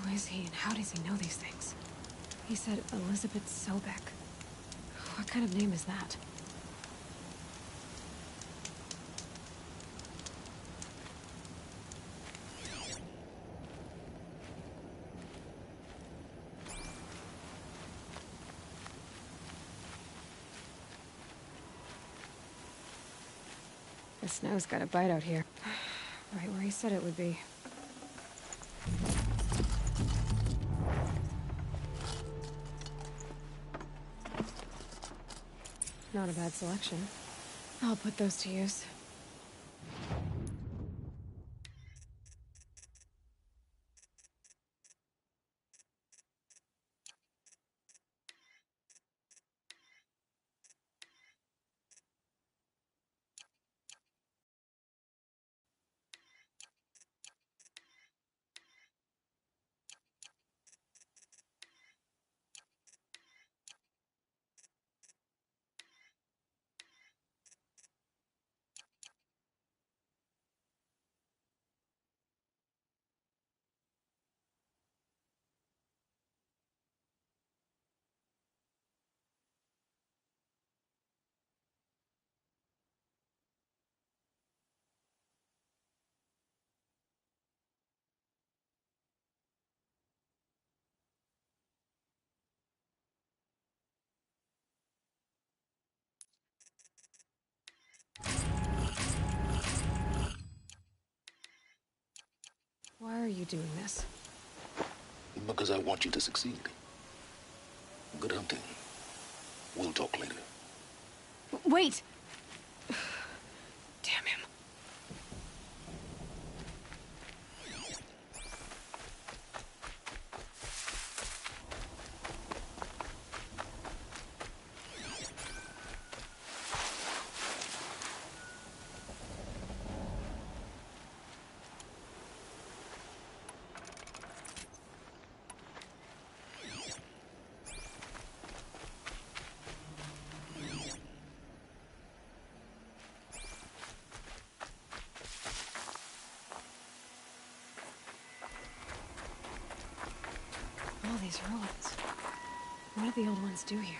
Who is he and how does he know these things? He said Elizabeth Sobek. What kind of name is that? The snow's got a bite out here. Right where he said it would be. Not a bad selection. I'll put those to use. Why are you doing this? Because I want you to succeed. Good hunting. We'll talk later. Wait! Damn him. All these ruins. What do the old ones do here?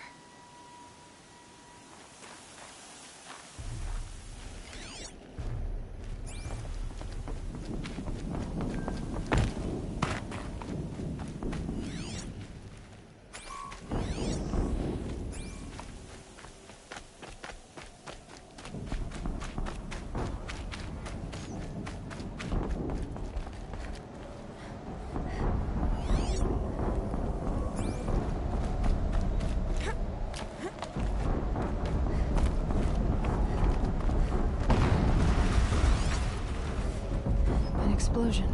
Explosion.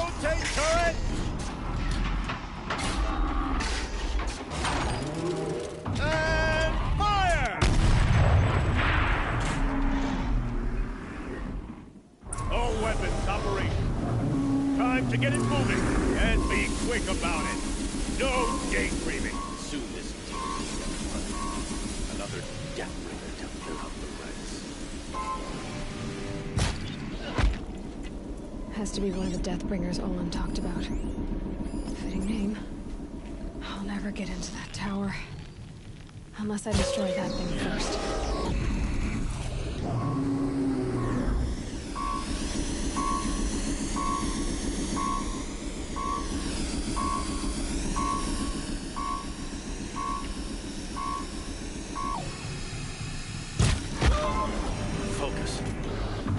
Rotate turret! And fire! All weapons operational. Time to get it moving, and be quick about it. No daydreaming. Soon this deal will get flooded. Another Deathbringer to fill up the rest. Has to be one of the Deathbringers Olin talked about. Fitting name. I'll never get into that tower. Unless I destroy that thing first. Focus.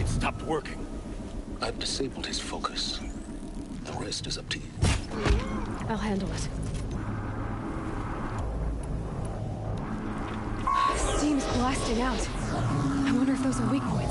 It stopped working. I've disabled his focus. The rest is up to you. I'll handle it. Steam's blasting out. I wonder if those are weak points.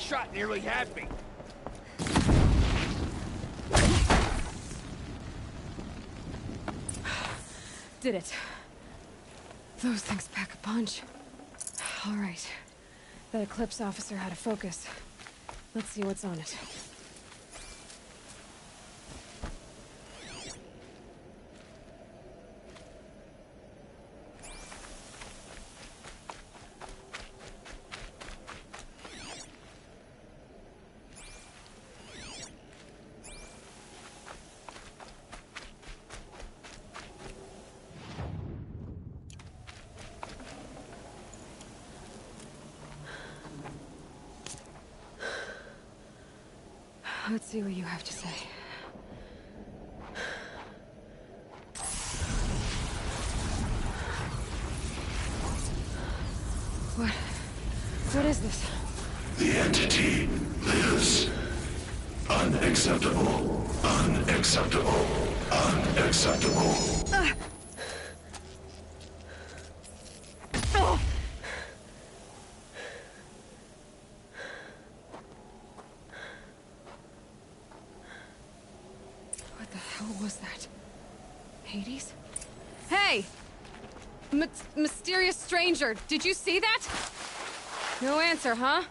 shot nearly had me. Did it. Those things pack a punch. All right. That Eclipse officer had a focus. Let's see what's on it. Let's see what you have to say. What is this? The entity lives. Unacceptable. Unacceptable. Unacceptable. What the hell was that? Hades? Hey! Mysterious stranger, did you see that? No answer, huh? I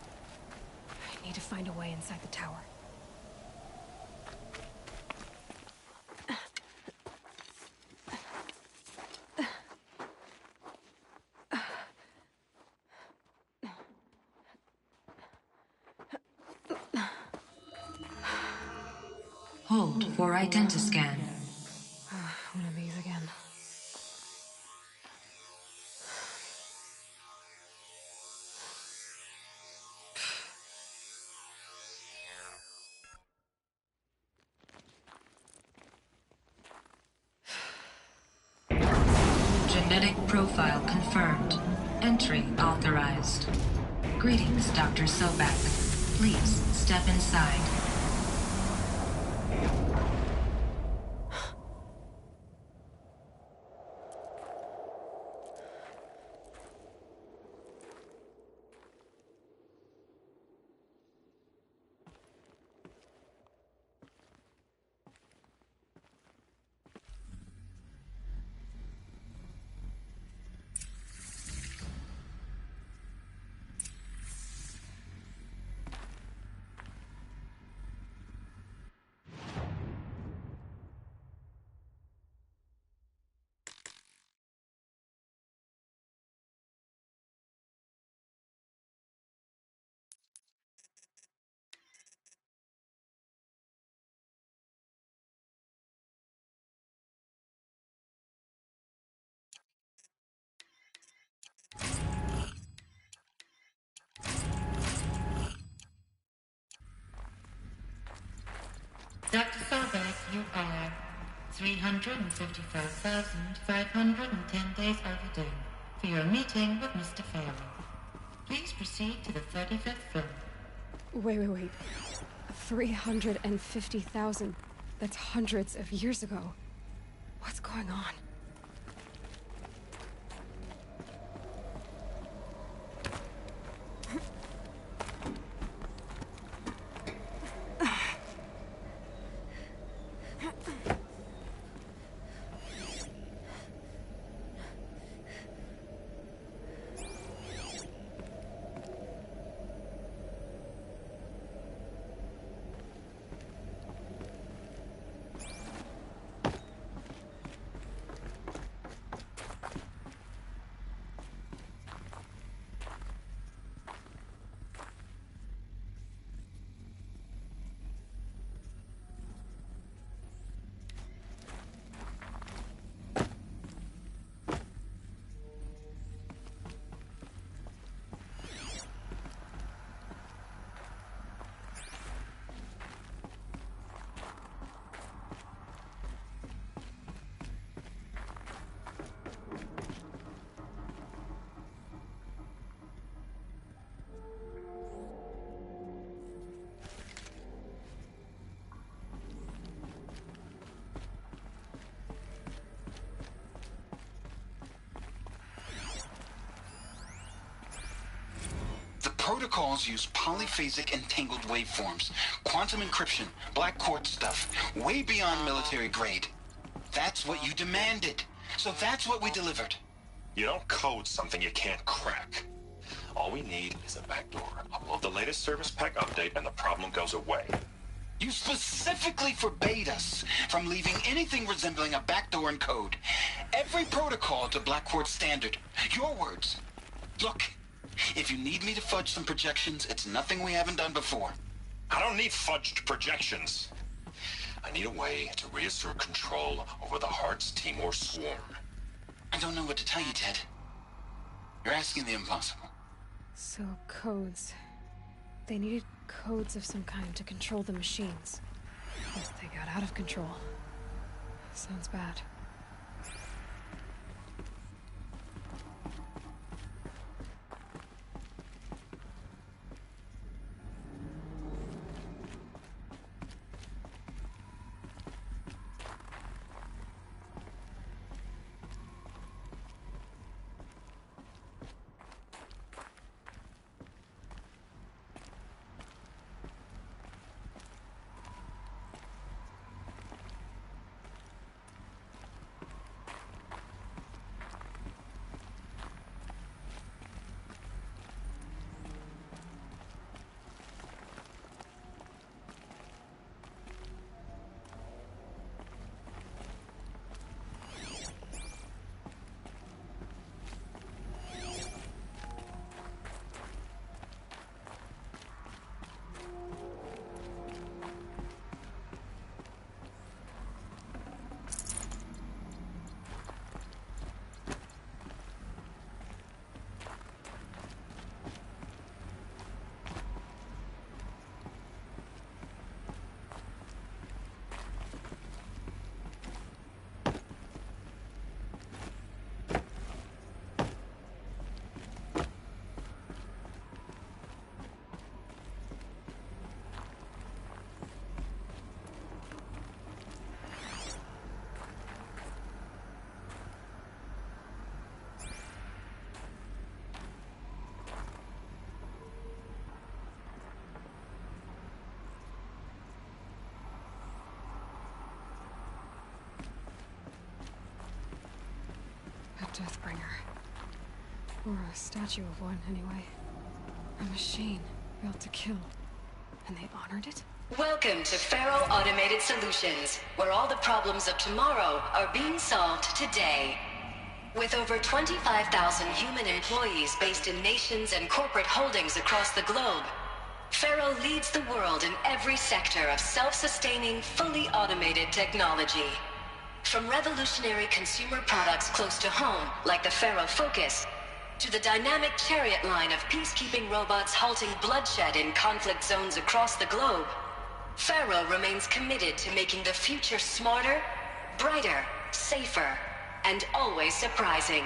need to find a way inside the tower. Hold for identiscan. One of these again. Genetic profile confirmed. Entry authorized. Greetings, Dr. Sobek. Please step inside. Dr. Sobek, you are 355,510 days overdue for your meeting with Mr. Farrell. Please proceed to the 35th floor. Wait. 350,000. That's hundreds of years ago. What's going on? protocols use polyphasic entangled waveforms, quantum encryption, black quartz stuff, way beyond military grade. That's what you demanded. So that's what we delivered. You don't code something you can't crack. All we need is a backdoor. Upload the latest service pack update and the problem goes away. You specifically forbade us from leaving anything resembling a backdoor in code. Every protocol to Black Quartz standard. Your words. Look, if you need me to fudge some projections, it's nothing we haven't done before. I don't need fudged projections. I need a way to reassert control over the Hearts Timor swarm. I don't know what to tell you, Ted. You're asking the impossible. So, codes. They needed codes of some kind to control the machines. But they got out of control. Sounds bad. Deathbringer. Or a statue of one, anyway. A machine built to kill. And they honored it? Welcome to Faro Automated Solutions, where all the problems of tomorrow are being solved today. With over 25,000 human employees based in nations and corporate holdings across the globe, Faro leads the world in every sector of self-sustaining, fully automated technology. From revolutionary consumer products close to home, like the Faro Focus, to the dynamic chariot line of peacekeeping robots halting bloodshed in conflict zones across the globe, Faro remains committed to making the future smarter, brighter, safer, and always surprising.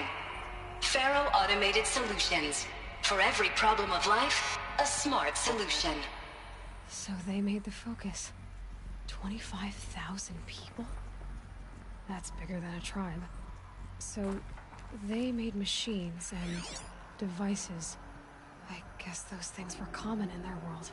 Faro Automated Solutions. For every problem of life, a smart solution. So they made the Focus. 25,000 people? That's bigger than a tribe. So, they made machines and devices. I guess those things were common in their world.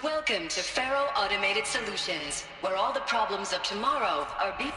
Welcome to Faro Automated Solutions, where all the problems of tomorrow are being...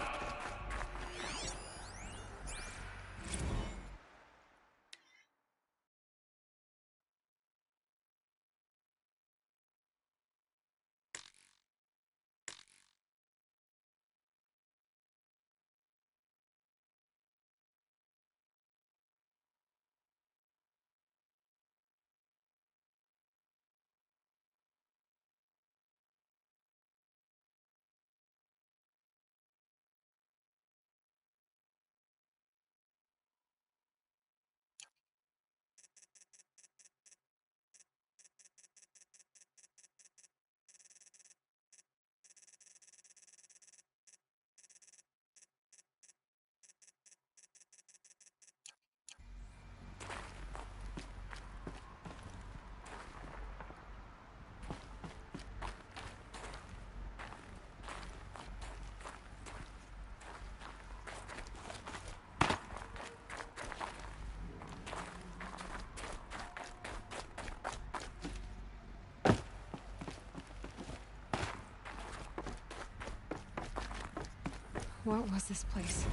What was this place?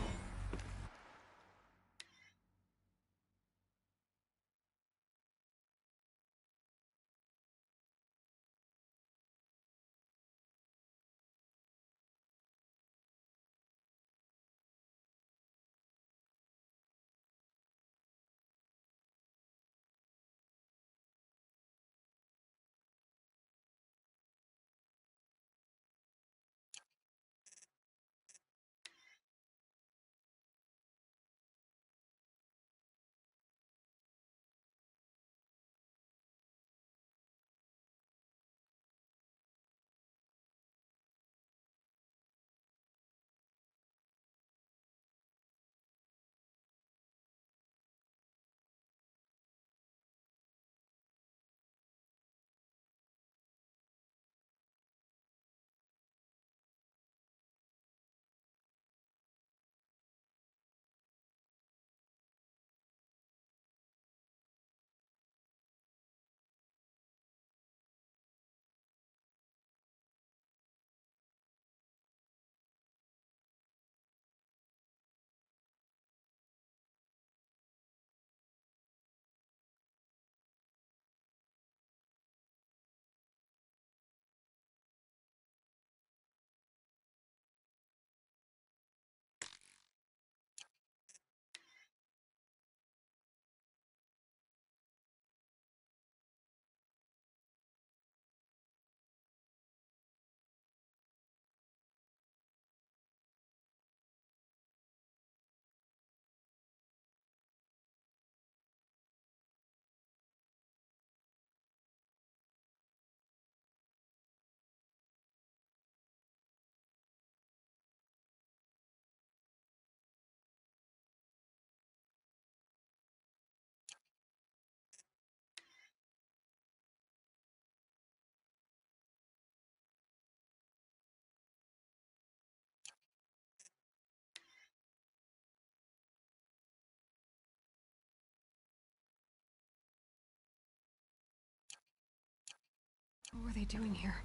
What were they doing here?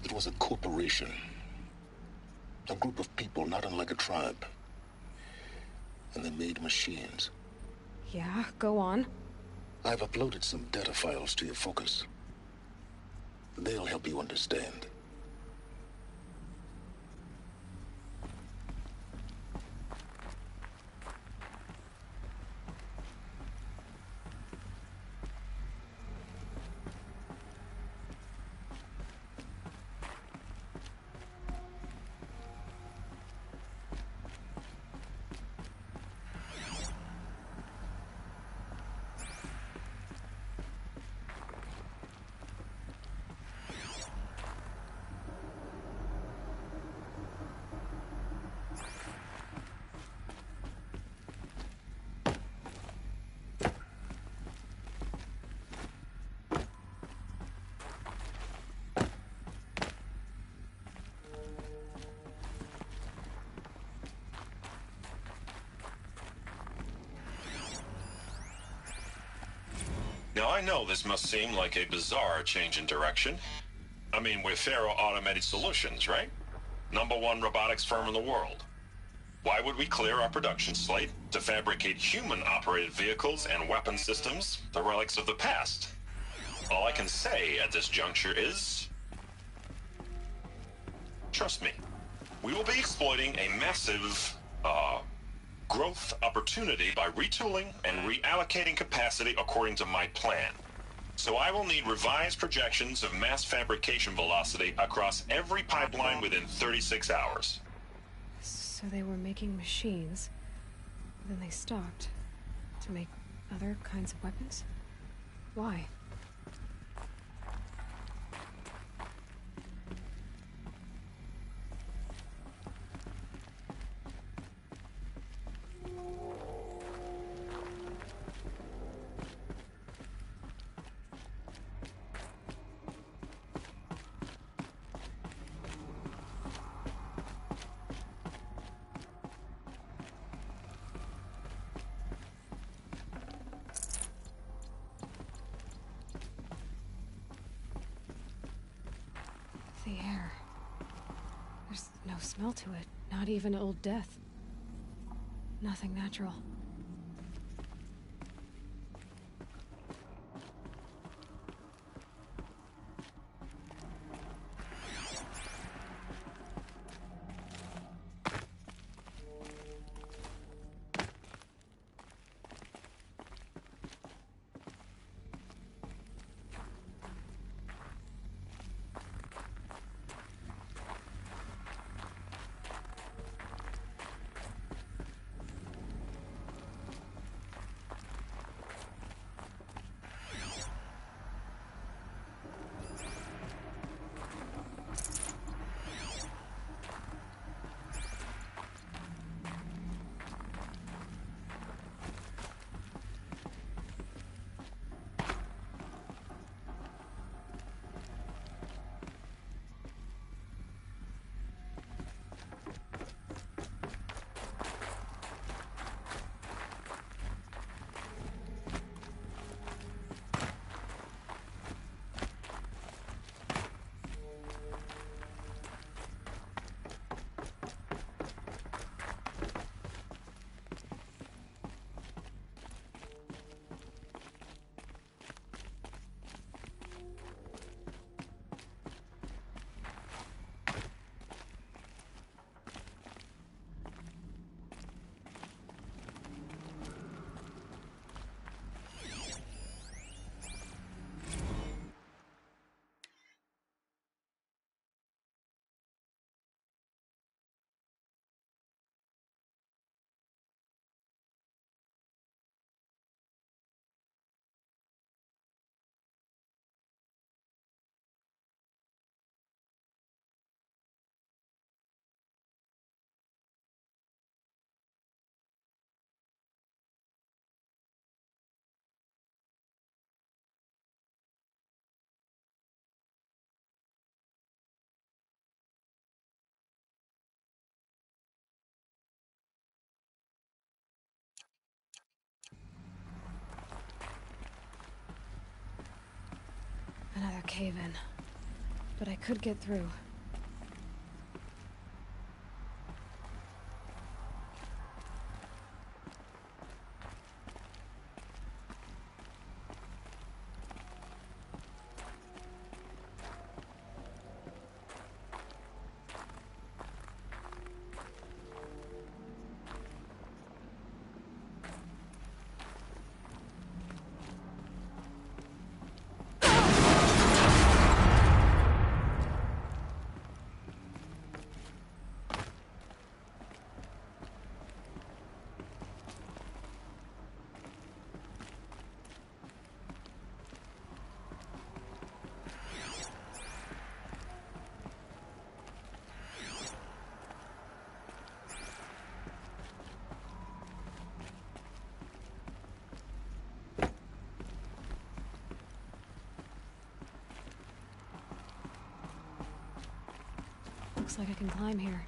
It was a corporation. A group of people not unlike a tribe. And they made machines. Yeah, go on. I've uploaded some data files to your focus. They'll help you understand. Now, I know this must seem like a bizarre change in direction. I mean, we're Faro Automated Solutions, right? #1 robotics firm in the world. Why would we clear our production slate to fabricate human-operated vehicles and weapon systems, the relics of the past? All I can say at this juncture is... trust me, we will be exploiting a massive, growth opportunity by retooling and reallocating capacity according to my plan. So I will need revised projections of mass fabrication velocity across every pipeline within 36 hours. So they were making machines, then they stopped to make other kinds of weapons? Why? The air. There's no smell to it. Not even Old Death. Nothing natural. Another cave-in. But I could get through. Looks like I can climb here.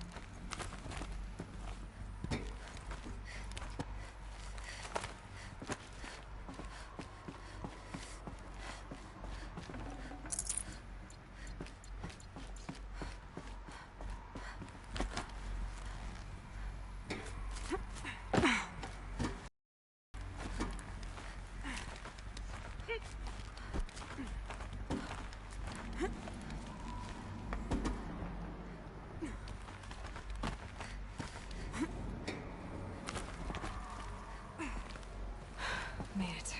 Made it.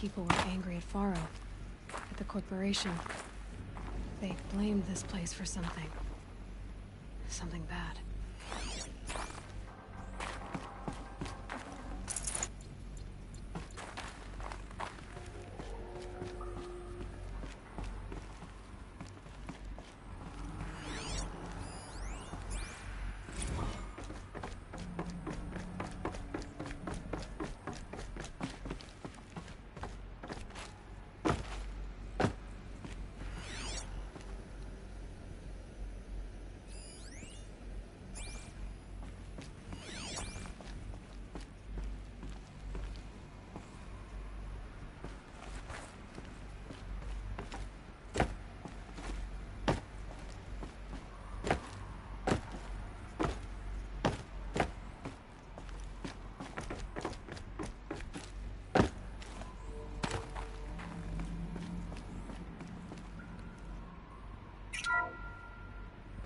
people were angry at Faro, at the corporation. They blamed this place for something. Something bad.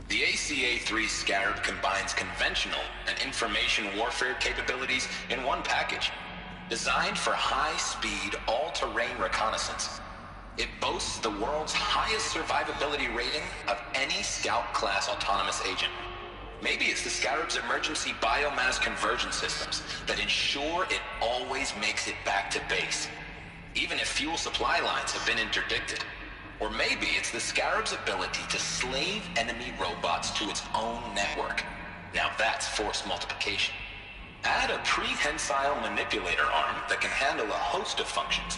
The ACA-3 Scarab combines conventional and information warfare capabilities in one package. Designed for high-speed, all-terrain reconnaissance, it boasts the world's highest survivability rating of any Scout-class autonomous agent. Maybe it's the Scarab's emergency biomass conversion systems that ensure it always makes it back to base, even if fuel supply lines have been interdicted. Or maybe it's the Scarab's ability to slave enemy robots to its own network. Now that's force multiplication. Add a prehensile manipulator arm that can handle a host of functions,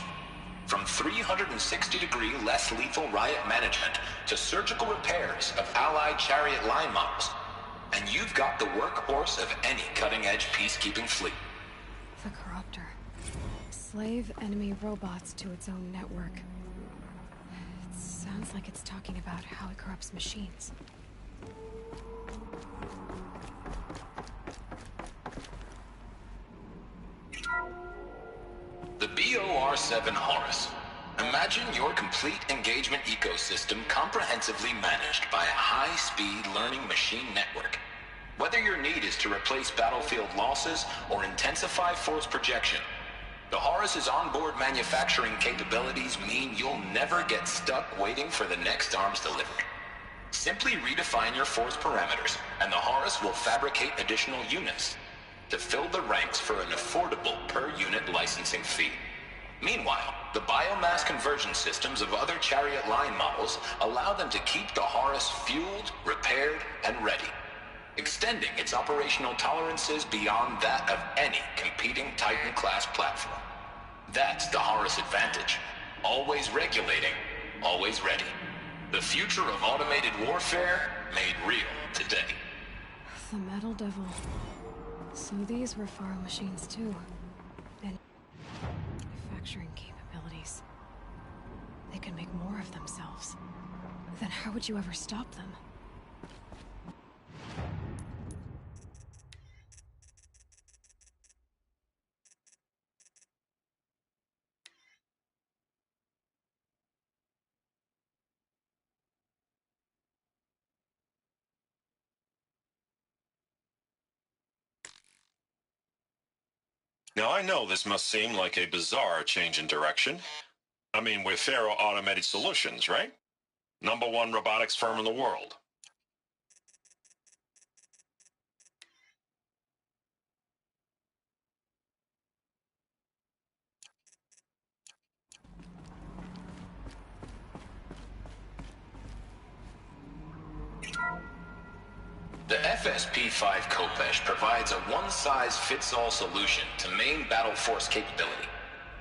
from 360-degree less lethal riot management to surgical repairs of Allied chariot line models. And you've got the workhorse of any cutting-edge peacekeeping fleet. The Corruptor. Slave enemy robots to its own network. It sounds like it's talking about how it corrupts machines. The BOR-7 Horus. Imagine your complete engagement ecosystem comprehensively managed by a high-speed learning machine network. Whether your need is to replace battlefield losses or intensify force projection, the Horus's onboard manufacturing capabilities mean you'll never get stuck waiting for the next arms delivery. Simply redefine your force parameters, and the Horus will fabricate additional units to fill the ranks for an affordable per-unit licensing fee. Meanwhile, the biomass conversion systems of other chariot line models allow them to keep the Horus fueled, repaired, and ready, extending its operational tolerances beyond that of any competing Titan-class platform. That's the Horus advantage. Always regulating, always ready. The future of automated warfare made real today. The Metal Devil. So these were Faro machines too. And manufacturing capabilities. They could make more of themselves. Then how would you ever stop them? Now, I know this must seem like a bizarre change in direction. I mean, we're Faro Automated Solutions, right? #1 robotics firm in the world. The FSP-5 Kopesh provides a one-size-fits-all solution to main battle force capability.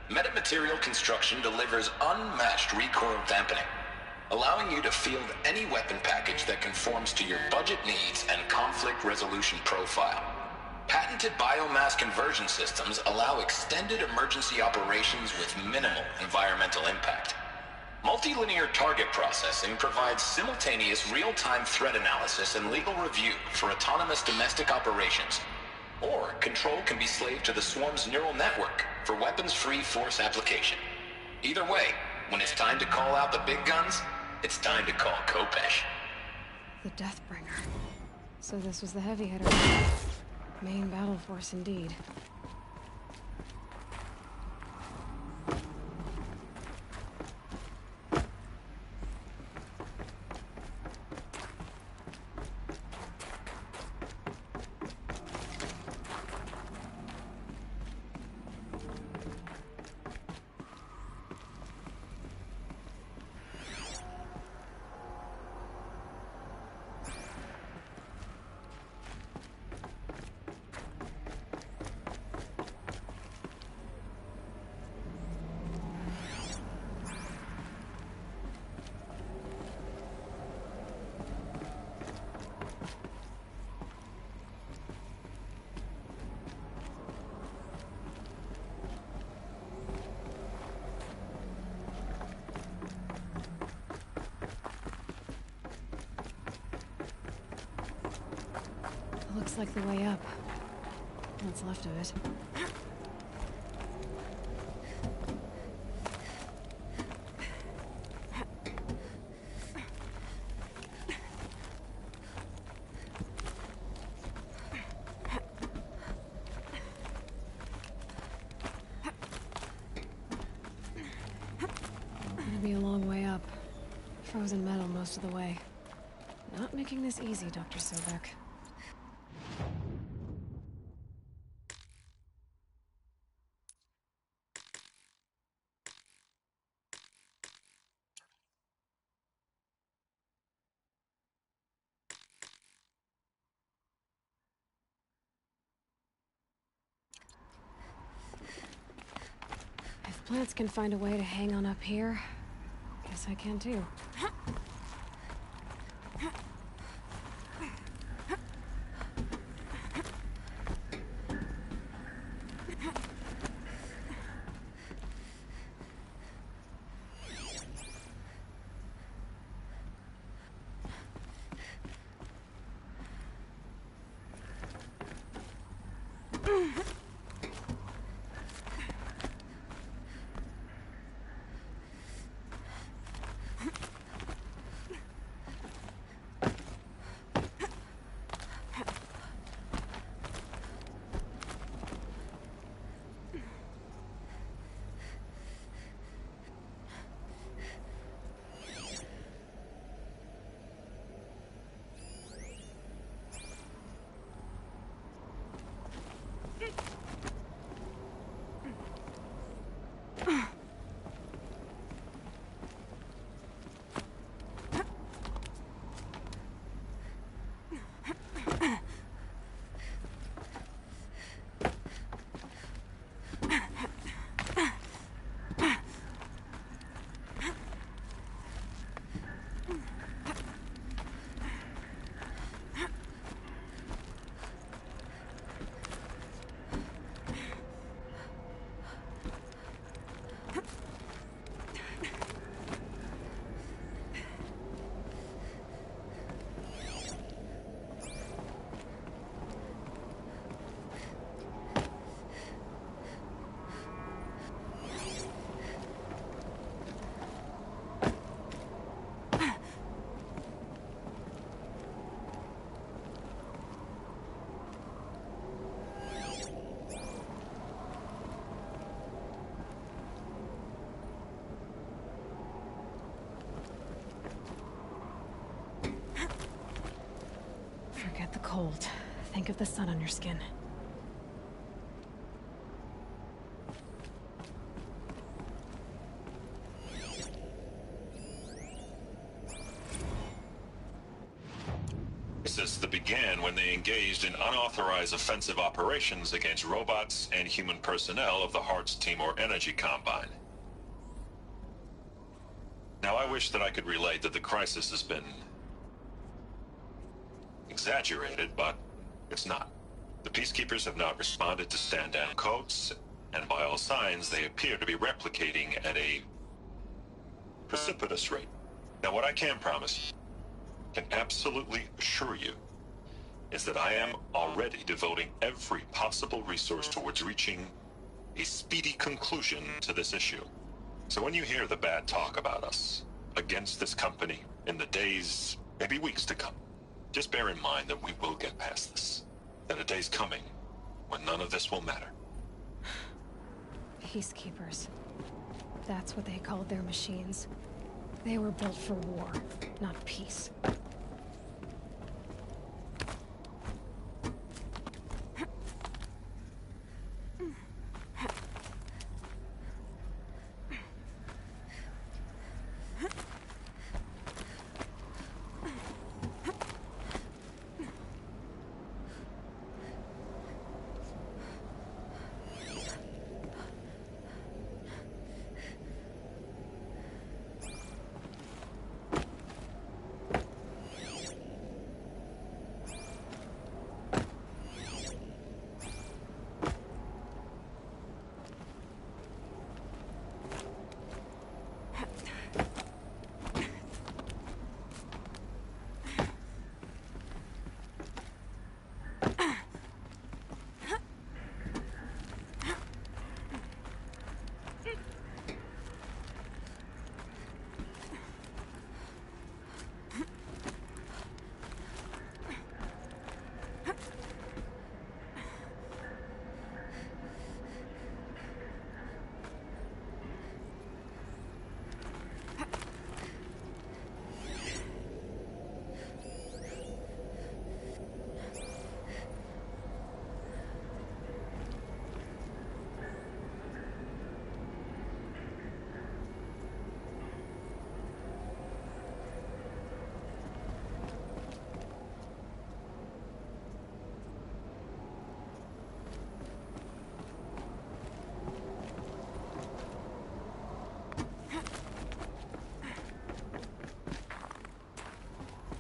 Metamaterial construction delivers unmatched recoil dampening, allowing you to field any weapon package that conforms to your budget needs and conflict resolution profile. Patented biomass conversion systems allow extended emergency operations with minimal environmental impact. Multilinear target processing provides simultaneous real-time threat analysis and legal review for autonomous domestic operations. Or control can be slaved to the swarm's neural network for weapons-free force application. Either way, when it's time to call out the big guns, it's time to call Kopesh. The Deathbringer. So this was the heavy hitter. Main battle force indeed. Looks like the way up. What's left of it. Gonna be a long way up. Frozen metal most of the way. Not making this easy, Dr. Sobek. If plants can find a way to hang on up here, guess I can too. Forget the cold. Think of the sun on your skin. That began when they engaged in unauthorized offensive operations against robots and human personnel of the Hearts Timor Energy Combine. Now, I wish that I could relate that the crisis has been exaggerated, but it's not. The Peacekeepers have not responded to stand-down codes, and by all signs, they appear to be replicating at a precipitous rate. Now, what I can promise, can absolutely assure you, is that I am already devoting every possible resource towards reaching a speedy conclusion to this issue. So when you hear the bad talk about us against this company in the days, maybe weeks to come, just bear in mind that we will get past this. That a day's coming when none of this will matter. Peacekeepers. That's what they called their machines. They were built for war, not peace.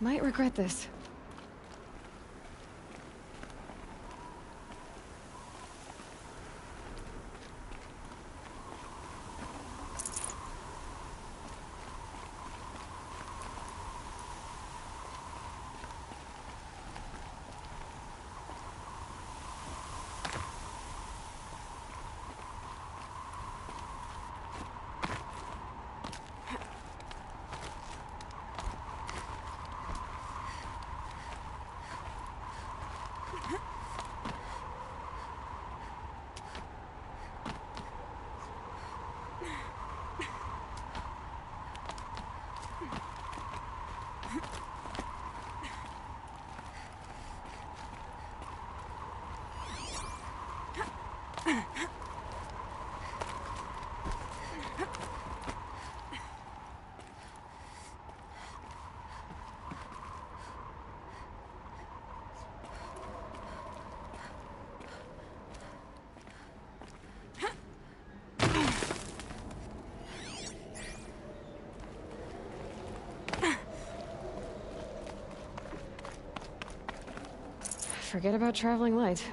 Might regret this. Forget about traveling light.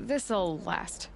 this'll last.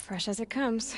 Fresh as it comes.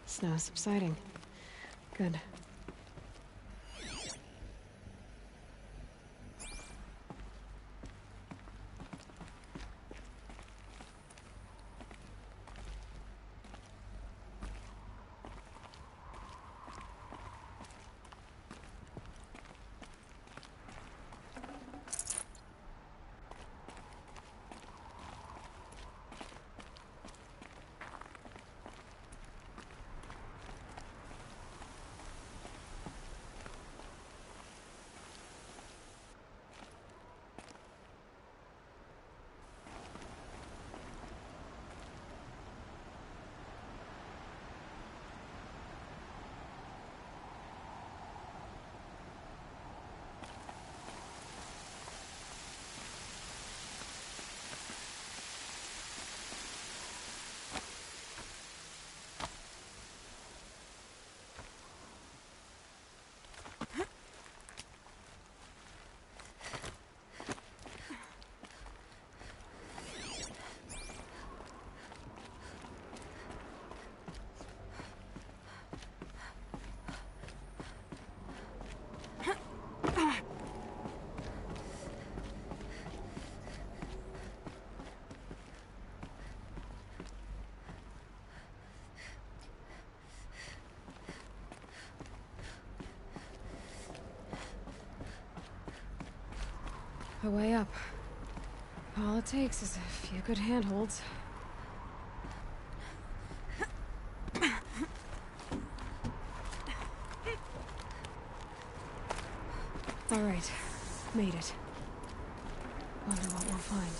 Snow subsiding. Good. A way up. All it takes is a few good handholds. All right, made it. Wonder what we'll find.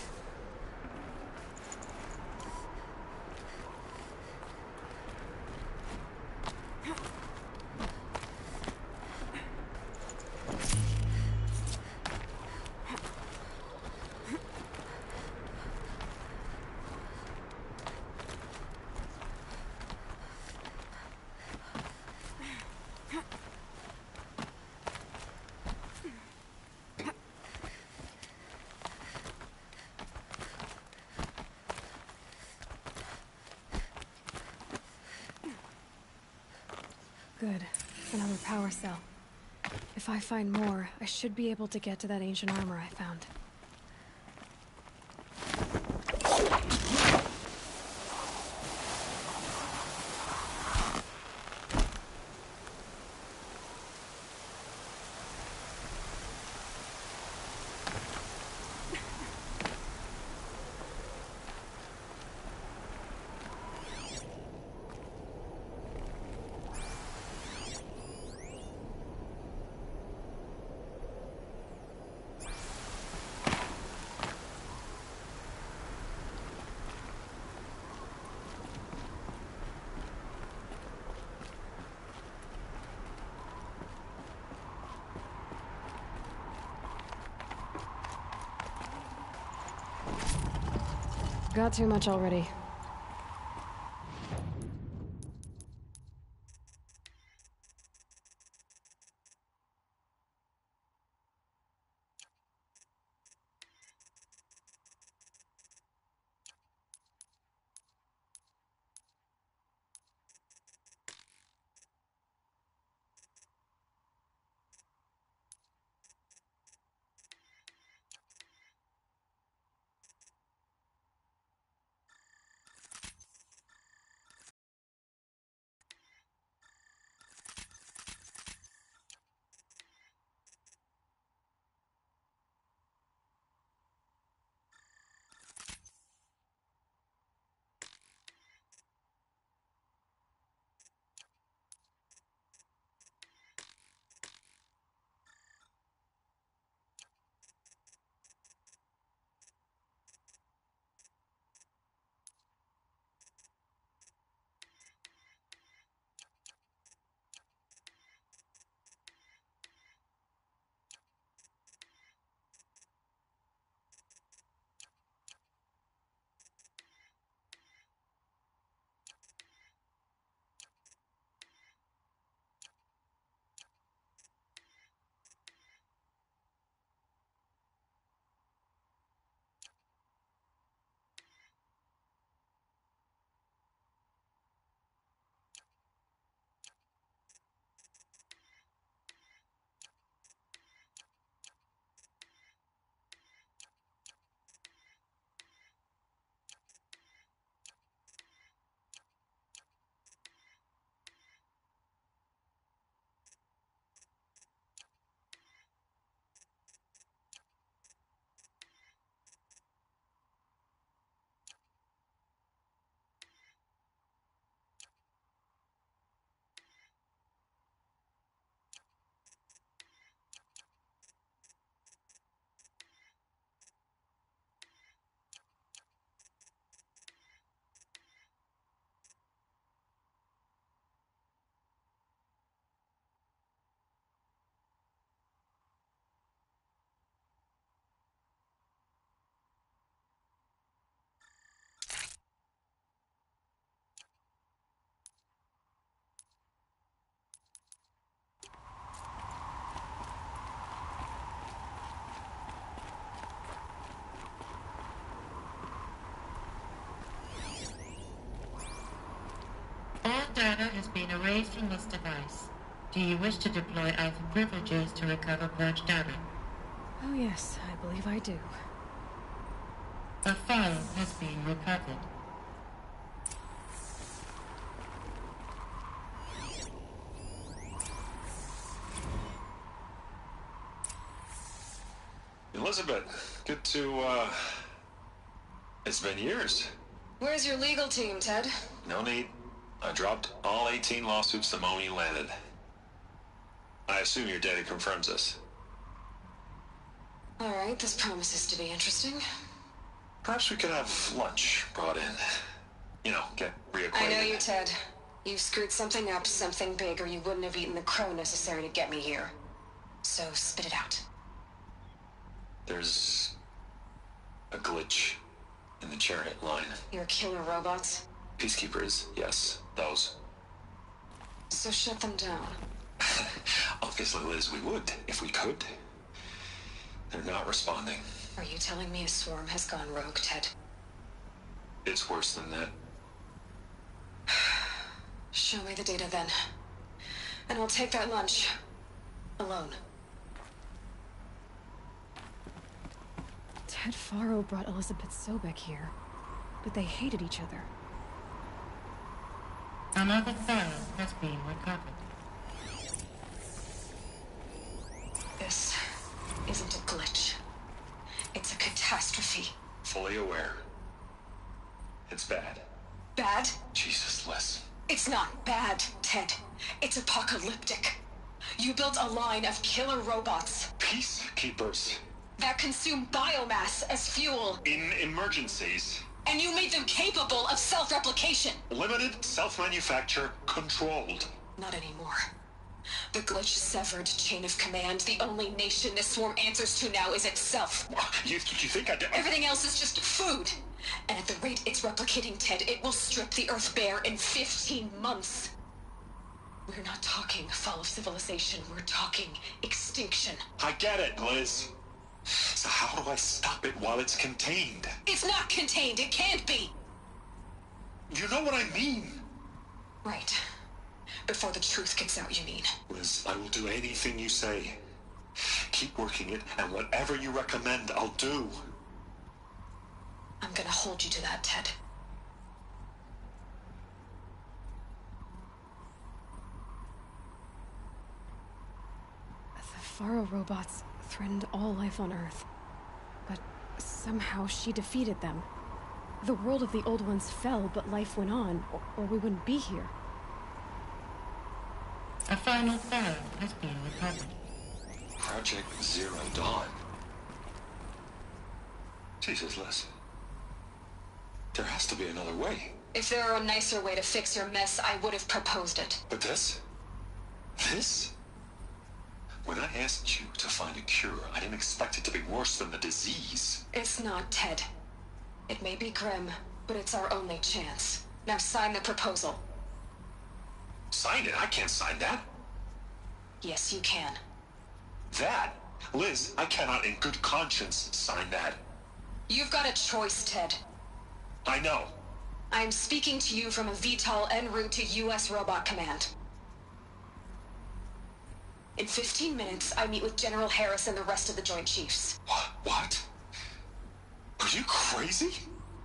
Good. Another power cell. If I find more, I should be able to get to that ancient armor I found. Got too much already. Data has been erased from this device. Do you wish to deploy Alpha privileges to recover purged data? Oh yes, I believe I do. A file has been recovered. Elizabeth, good to, it's been years. Where's your legal team, Ted? No need. I dropped all 18 lawsuits the moment you landed. I assume your data confirms this. Alright, this promises to be interesting. Perhaps we could have lunch brought in. You know, get reacquainted. I know you, Ted. You've screwed something up, something big, or you wouldn't have eaten the crow necessary to get me here. So spit it out. There's a glitch in the chariot line. Your killer robots? Peacekeepers, yes, those. So shut them down. Obviously, Liz, we would, if we could. They're not responding. Are you telling me a swarm has gone rogue, Ted? It's worse than that. Show me the data then. And I'll take that lunch. Alone. Ted Faro brought Elizabeth Sobek here, but they hated each other. Another phone has been recovered. This isn't a glitch. It's a catastrophe. Fully aware. It's bad. Bad? Jesus, Liz. It's not bad, Ted. It's apocalyptic. You built a line of killer robots Peacekeepers. that consume biomass as fuel, In emergencies. and you made them capable of self-replication. Limited, self-manufacture, controlled. Not anymore. The glitch severed chain of command. The only nation this swarm answers to now is itself. You think I did? Everything else is just food. And at the rate it's replicating, Ted, it will strip the Earth bare in 15 months. We're not talking fall of civilization. We're talking extinction. I get it, Liz. So how do I stop it while it's contained? It's not contained. It can't be. You know what I mean. Right. Before the truth gets out, you mean? Liz, I will do anything you say. Keep working it, and whatever you recommend, I'll do. I'm gonna hold you to that, Ted. The Faro robots threatened all life on Earth. But somehow she defeated them. The world of the old ones fell, but life went on, or we wouldn't be here. A final phone has been recovered. Project Zero Dawn. Jesus, Liz. There has to be another way. If there were a nicer way to fix your mess, I would have proposed it. But this? This? When I asked you to find a cure, I didn't expect it to be worse than the disease. It's not, Ted. It may be grim, but it's our only chance. Now sign the proposal. Sign it? I can't sign that. Yes, you can. That? Liz, I cannot in good conscience sign that. You've got a choice, Ted. I know. I'm speaking to you from a VTOL en route to U.S. Robot Command. In 15 minutes, I meet with General Harris and the rest of the Joint Chiefs. What? Are you crazy?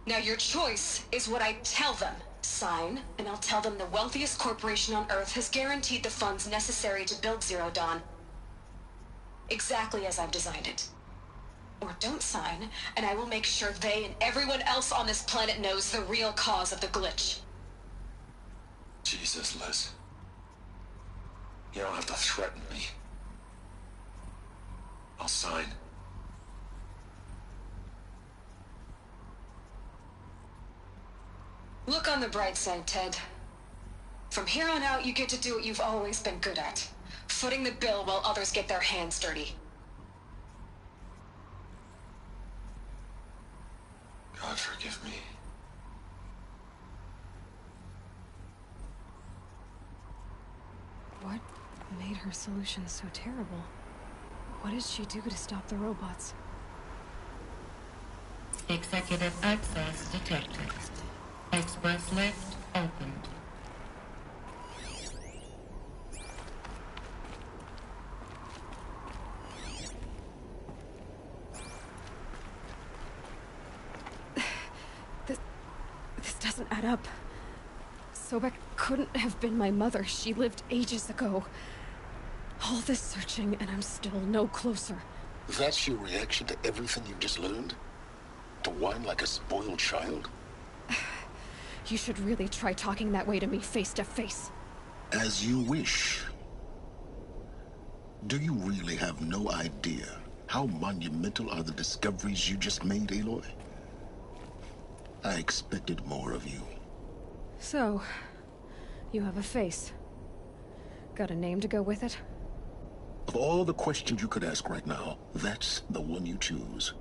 Now your choice is what I tell them. Sign, and I'll tell them the wealthiest corporation on Earth has guaranteed the funds necessary to build Zero Dawn. Exactly as I've designed it. Or don't sign, and I will make sure they and everyone else on this planet knows the real cause of the glitch. Jesus, Liz. You don't have to threaten me. I'll sign. Look on the bright side, Ted. From here on out, you get to do what you've always been good at. Footing the bill while others get their hands dirty. God forgive me. What made her solution so terrible? What did she do to stop the robots? Executive access detected. Express lift opened. This doesn't add up. Sobek couldn't have been my mother. She lived ages ago. All this searching, and I'm still no closer. That's your reaction to everything you've just learned? To whine like a spoiled child? You should really try talking that way to me face to face. As you wish. Do you really have no idea How monumental are the discoveries you just made, Aloy? I expected more of you. So, you have a face. Got a name to go with it? Of all the questions you could ask right now, that's the one you choose.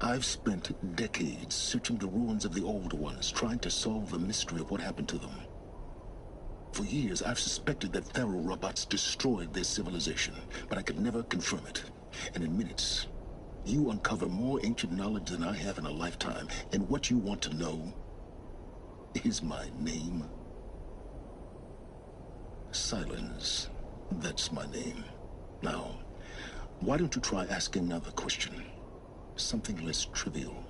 I've spent decades searching the ruins of the old ones, trying to solve the mystery of what happened to them. For years, I've suspected that Pharaoh robots destroyed their civilization, but I could never confirm it. And in minutes, you uncover more ancient knowledge than I have in a lifetime. And what you want to know is my name. Silence. That's my name. Now, why don't you try asking another question? Something less trivial.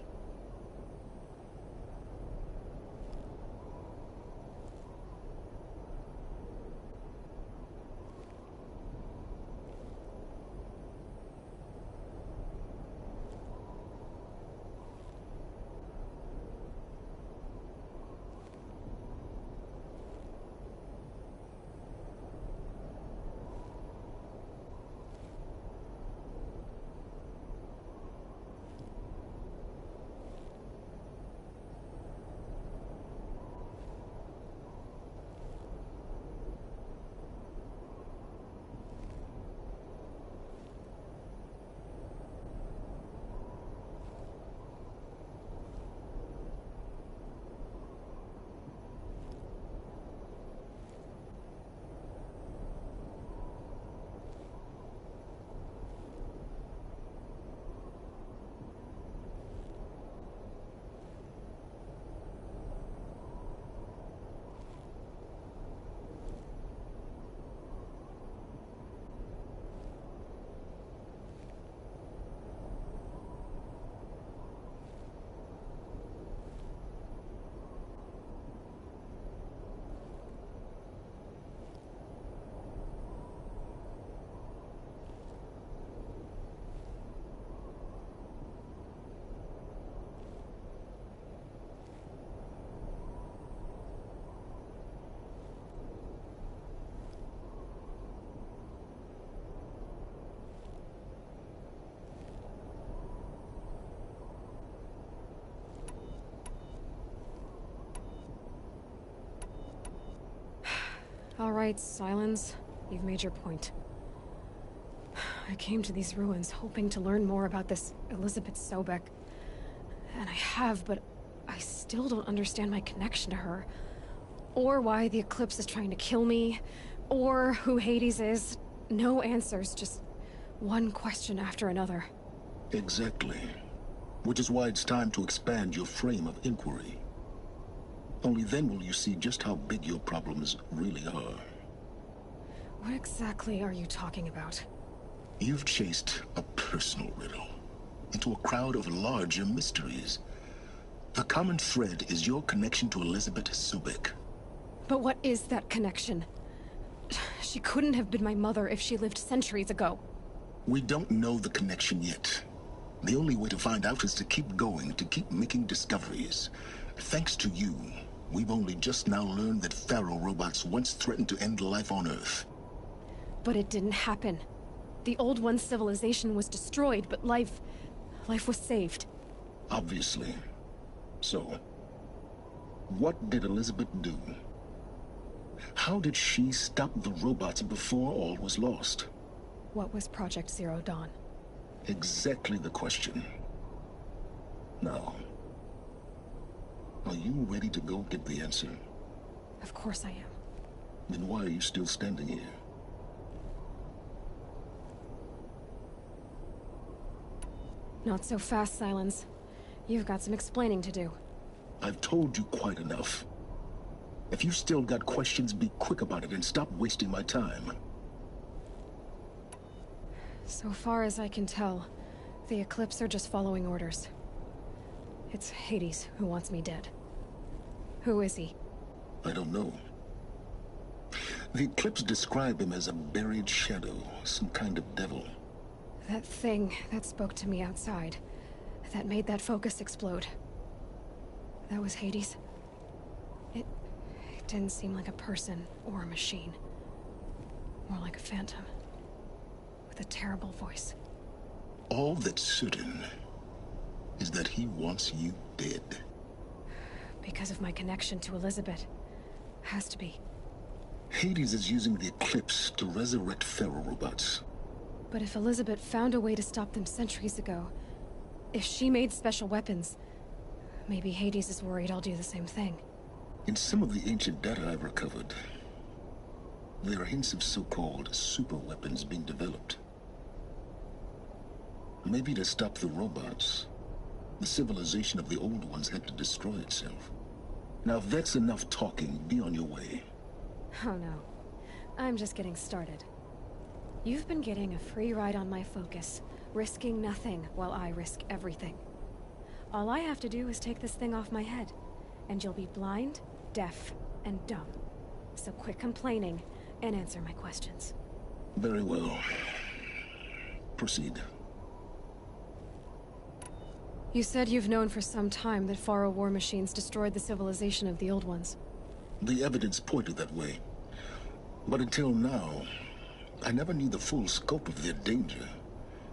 All right, Silence. You've made your point. I came to these ruins hoping to learn more about this Elizabeth Sobek. And I have, but I still don't understand my connection to her. Or why the Eclipse is trying to kill me. Or who Hades is. No answers, just one question after another. Exactly. Which is why it's time to expand your frame of inquiry. Only then will you see just how big your problems really are. What exactly are you talking about? You've chased a personal riddle into a crowd of larger mysteries. The common thread is your connection to Elizabeth Sobek. But what is that connection? She couldn't have been my mother if she lived centuries ago. We don't know the connection yet. The only way to find out is to keep going, to keep making discoveries. Thanks to you, we've only just now learned that Pharaoh robots once threatened to end life on Earth. But it didn't happen. The Old One's civilization was destroyed, but life was saved. Obviously. So, what did Elizabeth do? How did she stop the robots before all was lost? What was Project Zero Dawn? Exactly the question. Now, are you ready to go get the answer? Of course I am. Then why are you still standing here? Not so fast, Silence. You've got some explaining to do. I've told you quite enough. If you've still got questions, be quick about it and stop wasting my time. So far as I can tell, the Eclipse are just following orders. It's Hades who wants me dead. Who is he? I don't know. The Eclipse describe him as a buried shadow, some kind of devil. That thing that spoke to me outside, that made that focus explode. That was Hades? It didn't seem like a person or a machine. More like a phantom. With with a terrible voice. All that's certain is that he wants you dead. Because of my connection to Elizabeth. Has to be. Hades is using the Eclipse to resurrect Pharaoh robots. But if Elizabeth found a way to stop them centuries ago, if she made special weapons, maybe Hades is worried I'll do the same thing. In some of the ancient data I've recovered, there are hints of so-called super weapons being developed. Maybe to stop the robots, the civilization of the old ones had to destroy itself. Now, if that's enough talking, be on your way. Oh no. I'm just getting started. You've been getting a free ride on my focus, risking nothing while I risk everything. All I have to do is take this thing off my head, and you'll be blind, deaf, and dumb. So quit complaining and answer my questions. Very well. Proceed. You said you've known for some time that Pharaoh war machines destroyed the civilization of the old ones. The evidence pointed that way. But until now, I never knew the full scope of their danger.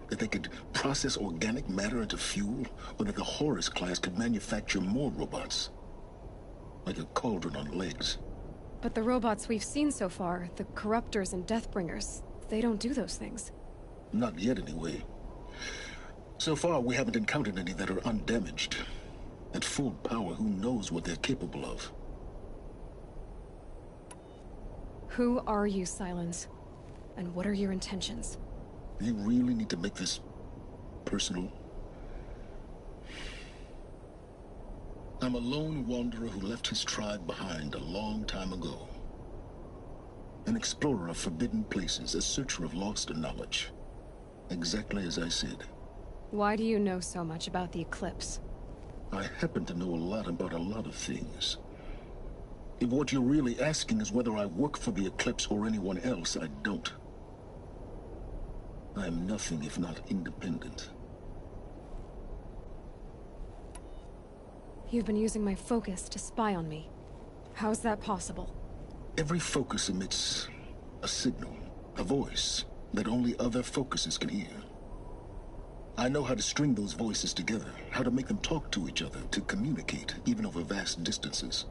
That they could process organic matter into fuel, or that the Horus class could manufacture more robots. Like a cauldron on legs. But the robots we've seen so far, the Corruptors and Deathbringers, they don't do those things. Not yet, anyway. So far, we haven't encountered any that are undamaged. At full power, who knows what they're capable of? Who are you, Silence? And what are your intentions? You really need to make this personal? I'm a lone wanderer who left his tribe behind a long time ago. An explorer of forbidden places, a searcher of lost knowledge. Exactly as I said. Why do you know so much about the Eclipse? I happen to know a lot about a lot of things. If what you're really asking is whether I work for the Eclipse or anyone else, I don't. I am nothing if not independent. You've been using my focus to spy on me. How's that possible? Every focus emits a signal, a voice, that only other focuses can hear. I know how to string those voices together, how to make them talk to each other, to communicate, even over vast distances.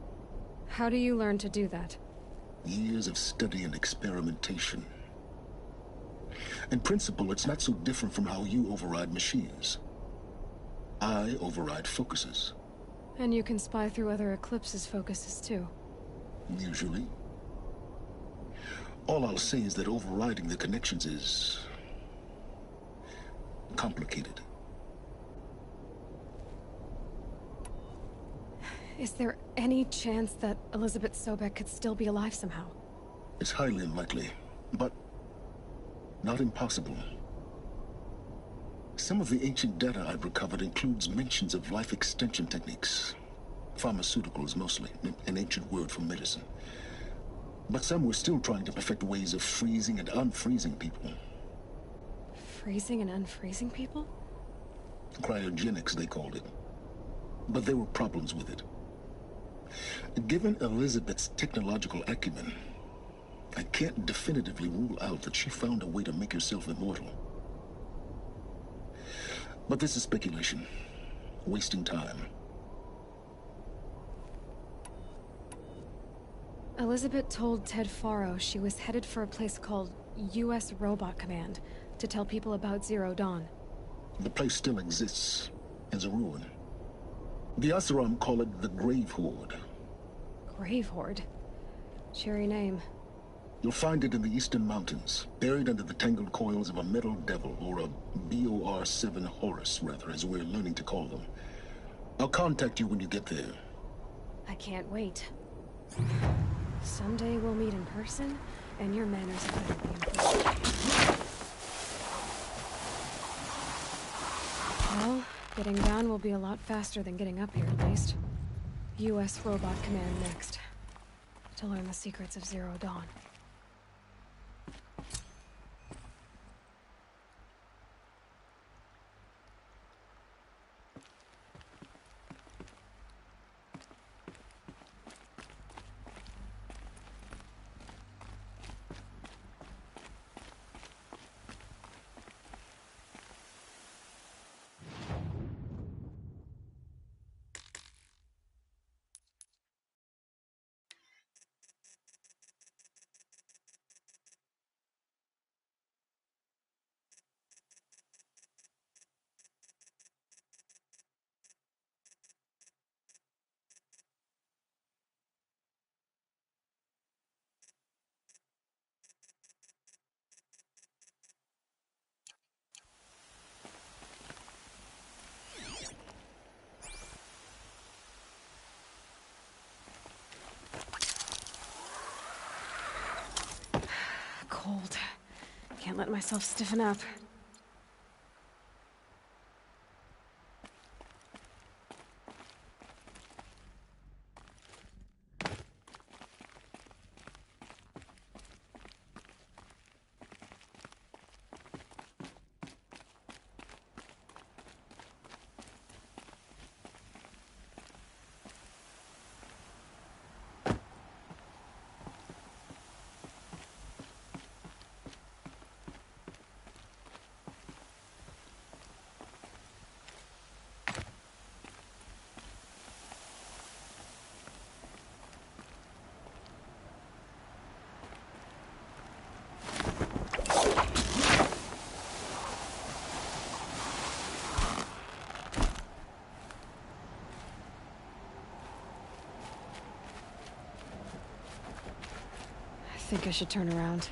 How do you learn to do that? Years of study and experimentation. In principle, it's not so different from how you override machines. I override focuses. And you can spy through other Eclipse's focuses too. Usually. All I'll say is that overriding the connections is complicated. Is there any chance that Elizabeth Sobek could still be alive somehow? It's highly unlikely, but not impossible. Some of the ancient data I've recovered includes mentions of life extension techniques. Pharmaceuticals mostly, an ancient word for medicine. But some were still trying to perfect ways of freezing and unfreezing people. Freezing and unfreezing people? Cryogenics, they called it. But there were problems with it. Given Elizabeth's technological acumen, I can't definitively rule out that she found a way to make herself immortal. But this is speculation. Wasting time. Elizabeth told Ted Faro she was headed for a place called U.S. Robot Command to tell people about Zero Dawn. The place still exists, as a ruin. The Asaram call it the Grave Horde. Grave Horde? Cheery name. You'll find it in the Eastern Mountains, buried under the tangled coils of a metal devil, or a BOR-7 Horus, rather, as we're learning to call them. I'll contact you when you get there. I can't wait. Someday we'll meet in person, and your manners are better be improved. Well, getting down will be a lot faster than getting up here, at least. U.S. Robot Command next. To learn the secrets of Zero Dawn. Can't let myself stiffen up. I think I should turn around.